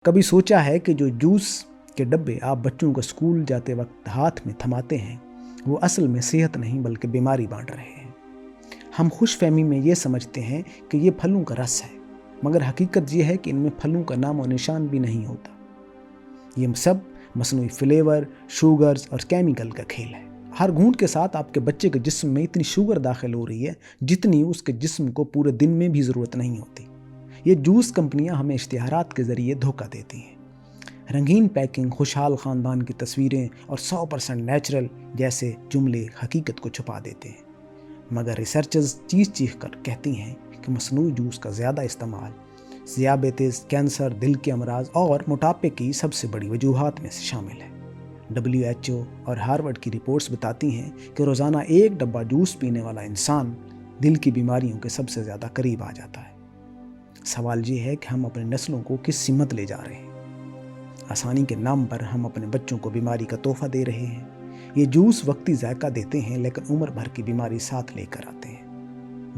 کبھی سوچا ہے کہ جو جوس کے ڈبے آپ بچوں کو اسکول جاتے وقت ہاتھ میں تھماتے ہیں وہ اصل میں صحت نہیں بلکہ بیماری بانٹ رہے ہیں؟ ہم خوش فہمی میں یہ سمجھتے ہیں کہ یہ پھلوں کا رس ہے، مگر حقیقت یہ ہے کہ ان میں پھلوں کا نام و نشان بھی نہیں ہوتا۔ یہ سب مصنوعی فلیور، شوگرز اور کیمیکل کا کھیل ہے۔ ہر گھونٹ کے ساتھ آپ کے بچے کے جسم میں اتنی شوگر داخل ہو رہی ہے جتنی اس کے جسم کو پورے دن میں بھی ضرورت نہیں ہوتی۔ یہ جوس کمپنیاں ہمیں اشتہارات کے ذریعے دھوکہ دیتی ہیں۔ رنگین پیکنگ، خوشحال خاندان کی تصویریں اور 100% نیچرل جیسے جملے حقیقت کو چھپا دیتے ہیں۔ مگر ریسرچرز چیخ چیخ کر کہتی ہیں کہ مصنوعی جوس کا زیادہ استعمال ذیابیطس، کینسر، دل کے امراض اور موٹاپے کی سب سے بڑی وجوہات میں سے شامل ہے۔ WHO اور ہارورڈ کی رپورٹس بتاتی ہیں کہ روزانہ ایک ڈبہ جوس پینے والا انسان دل کی بیماریوں کے سب سے زیادہ قریب آ جاتا ہے۔ سوال یہ ہے کہ ہم اپنے نسلوں کو کس سمت لے جا رہے ہیں؟ آسانی کے نام پر ہم اپنے بچوں کو بیماری کا تحفہ دے رہے ہیں۔ یہ جوس وقتی ذائقہ دیتے ہیں لیکن عمر بھر کی بیماری ساتھ لے کر آتے ہیں۔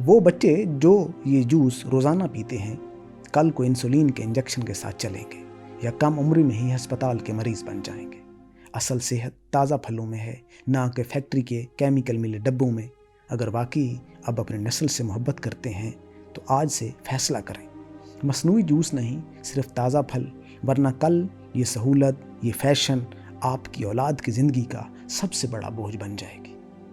وہ بچے جو یہ جوس روزانہ پیتے ہیں کل کو انسولین کے انجیکشن کے ساتھ چلیں گے یا کم عمری میں ہی ہسپتال کے مریض بن جائیں گے۔ اصل صحت تازہ پھلوں میں ہے، نہ کہ فیکٹری کے کیمیکل ملے ڈبوں میں۔ اگر واقعی اب اپنے نسل سے محبت کرتے ہیں تو آج سے فیصلہ کریں، مصنوعی جوس نہیں، صرف تازہ پھل، ورنہ کل یہ سہولت، یہ فیشن آپ کی اولاد کی زندگی کا سب سے بڑا بوجھ بن جائے گی۔